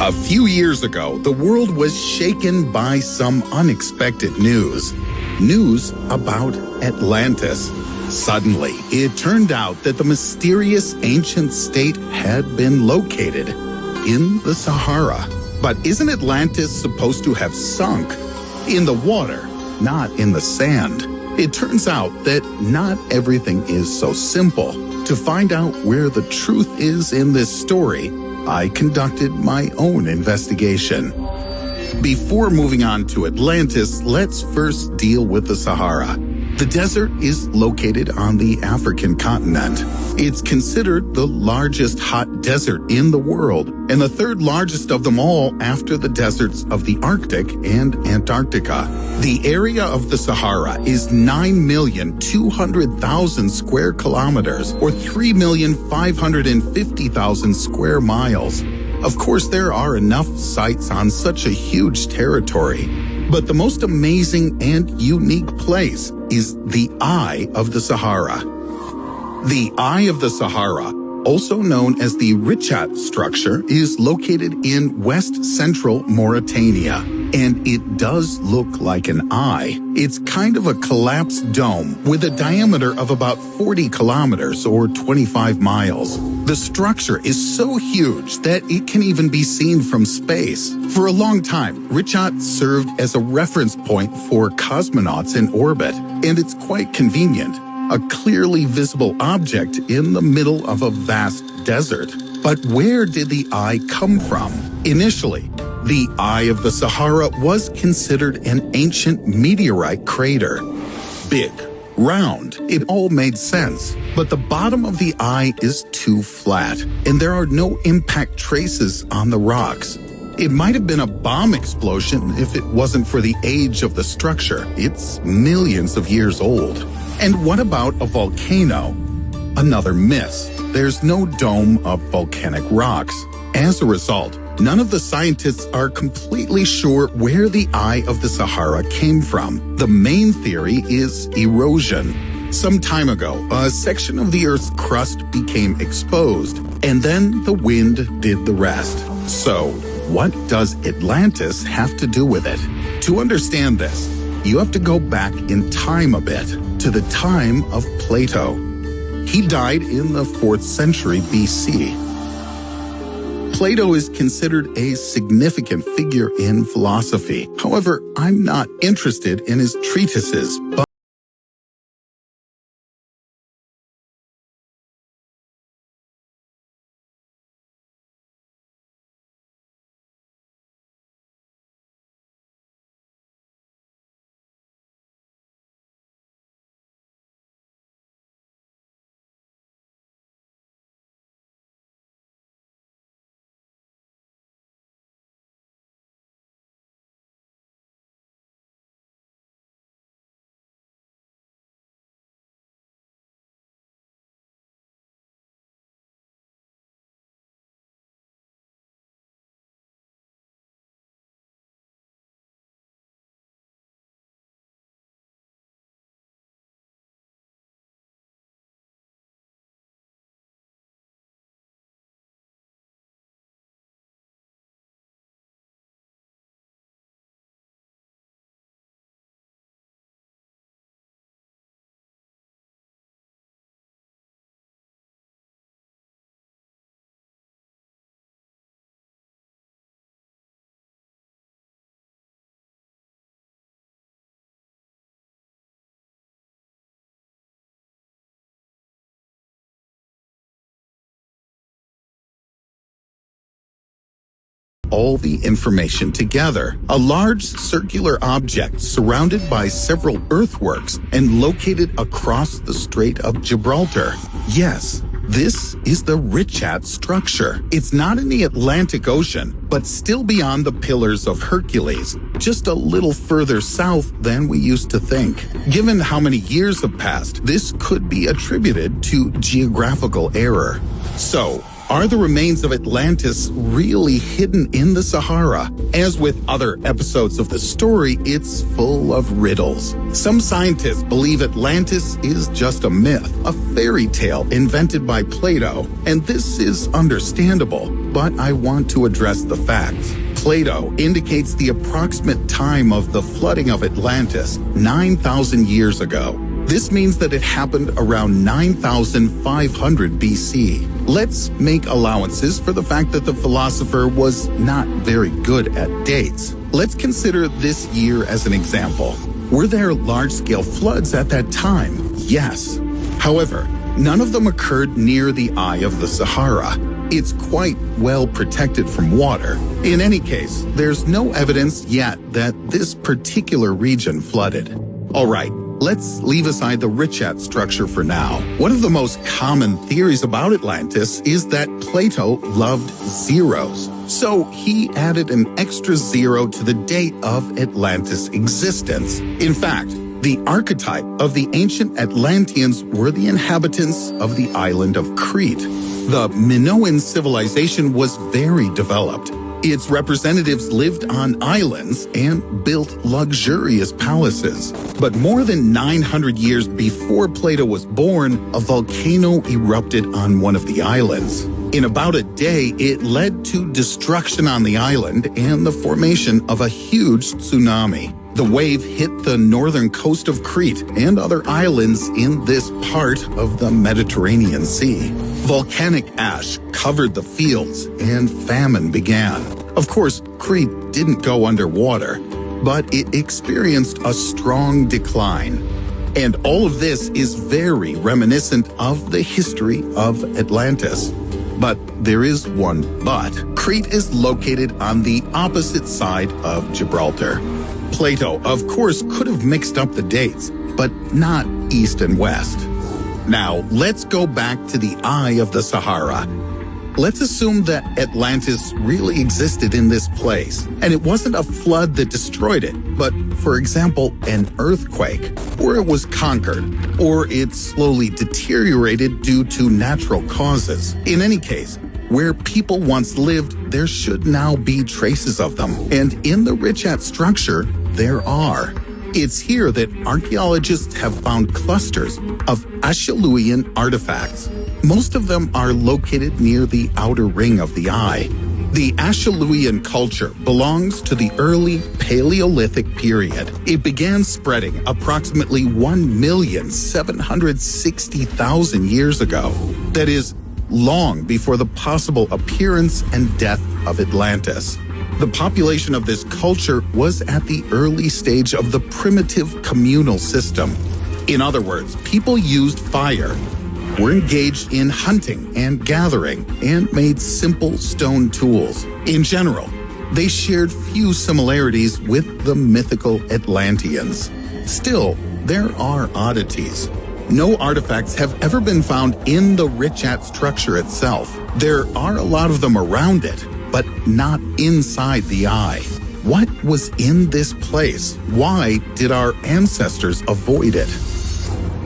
A few years ago, the world was shaken by some unexpected news. News about Atlantis. Suddenly, it turned out that the mysterious ancient state had been located in the Sahara. But isn't Atlantis supposed to have sunk in the water, not in the sand? It turns out that not everything is so simple. To find out where the truth is in this story, I conducted my own investigation. Before moving on to Atlantis, let's first deal with the Sahara. The desert is located on the African continent. It's considered the largest hot desert in the world, and the third largest of them all after the deserts of the Arctic and Antarctica. The area of the Sahara is 9,200,000 square kilometers, or 3,550,000 square miles. Of course, there are enough sites on such a huge territory. But the most amazing and unique place is the Eye of the Sahara. The Eye of the Sahara, also known as the Richat structure, is located in west-central Mauritania, and it does look like an eye. It's kind of a collapsed dome with a diameter of about 40 kilometers or 25 miles. The structure is so huge that it can even be seen from space. For a long time, Richat served as a reference point for cosmonauts in orbit, and it's quite convenient. A clearly visible object in the middle of a vast desert. But where did the eye come from? Initially, the Eye of the Sahara was considered an ancient meteorite crater. Big, round, it all made sense. But the bottom of the eye is too flat, and there are no impact traces on the rocks. It might have been a bomb explosion if it wasn't for the age of the structure. It's millions of years old. And what about a volcano? Another miss. There's no dome of volcanic rocks. As a result, none of the scientists are completely sure where the Eye of the Sahara came from. The main theory is erosion. Some time ago, a section of the Earth's crust became exposed, and then the wind did the rest. So, what does Atlantis have to do with it? To understand this, you have to go back in time a bit, to the time of Plato. He died in the 4th century BC. Plato is considered a significant figure in philosophy. However, I'm not interested in his treatises, but all the information together. A large circular object surrounded by several earthworks and located across the Strait of Gibraltar. Yes, this is the Richat structure. It's not in the Atlantic Ocean, but still beyond the Pillars of Hercules, just a little further south than we used to think. Given how many years have passed, this could be attributed to geographical error. So, Are the remains of Atlantis really hidden in the Sahara? As with other episodes of the story, it's full of riddles. Some scientists believe Atlantis is just a myth, a fairy tale invented by Plato, and this is understandable, but I want to address the facts. Plato indicates the approximate time of the flooding of Atlantis 9,000 years ago. This means that it happened around 9,500 BC. Let's make allowances for the fact that the philosopher was not very good at dates. Let's consider this year as an example. Were there large-scale floods at that time? Yes. However, none of them occurred near the eye of the Sahara. It's quite well protected from water. In any case, there's no evidence yet that this particular region flooded. All right. Let's leave aside the Richat structure for now. One of the most common theories about Atlantis is that Plato loved zeros. So he added an extra zero to the date of Atlantis' existence. In fact, the archetype of the ancient Atlanteans were the inhabitants of the island of Crete. The Minoan civilization was very developed. Its representatives lived on islands and built luxurious palaces. But more than 900 years before Plato was born, a volcano erupted on one of the islands. In about a day, it led to destruction on the island and the formation of a huge tsunami. The wave hit the northern coast of Crete and other islands in this part of the Mediterranean Sea. Volcanic ash covered the fields and famine began. Of course, Crete didn't go underwater, but it experienced a strong decline. And all of this is very reminiscent of the history of Atlantis. But there is one but. Crete is located on the opposite side of Gibraltar. Plato, of course, could have mixed up the dates, but not east and west. Now, let's go back to the eye of the Sahara. Let's assume that Atlantis really existed in this place, and it wasn't a flood that destroyed it, but, for example, an earthquake, or it was conquered, or it slowly deteriorated due to natural causes. In any case, where people once lived, there should now be traces of them, and in the Richat structure, there are. It's here that archaeologists have found clusters of Acheulean artifacts. Most of them are located near the outer ring of the eye. The Acheulean culture belongs to the early Paleolithic period. It began spreading approximately 1,760,000 years ago. That is, long before the possible appearance and death of Atlantis. The population of this culture was at the early stage of the primitive communal system. In other words, people used fire, were engaged in hunting and gathering, and made simple stone tools. In general, they shared few similarities with the mythical Atlanteans. Still, there are oddities. No artifacts have ever been found in the Richat structure itself. There are a lot of them around it, but not inside the eye. What was in this place? Why did our ancestors avoid it?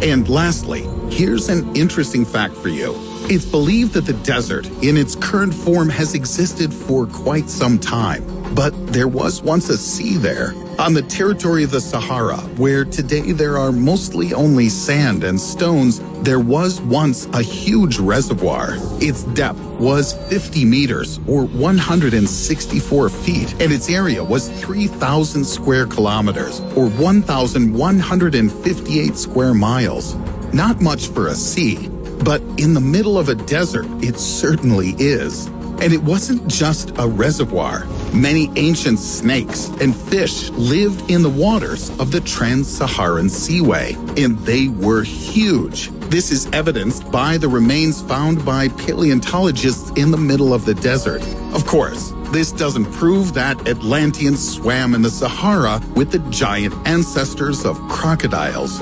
And lastly, here's an interesting fact for you. It's believed that the desert, in its current form, has existed for quite some time. But there was once a sea there, on the territory of the Sahara, where today there are mostly only sand and stones. There was once a huge reservoir. Its depth was 50 meters, or 164 feet, and its area was 3,000 square kilometers, or 1,158 square miles. Not much for a sea, but in the middle of a desert, it certainly is. And it wasn't just a reservoir. Many ancient snakes and fish lived in the waters of the Trans-Saharan Seaway, and they were huge. This is evidenced by the remains found by paleontologists in the middle of the desert. Of course, this doesn't prove that Atlanteans swam in the Sahara with the giant ancestors of crocodiles.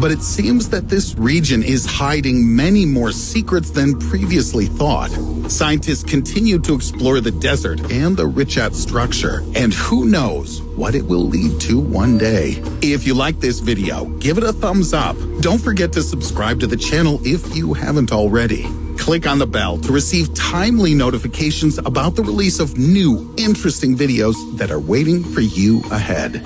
But it seems that this region is hiding many more secrets than previously thought. Scientists continue to explore the desert and the Richat structure, and who knows what it will lead to one day. If you like this video, give it a thumbs up. Don't forget to subscribe to the channel if you haven't already. click on the bell to receive timely notifications about the release of new, interesting videos that are waiting for you ahead.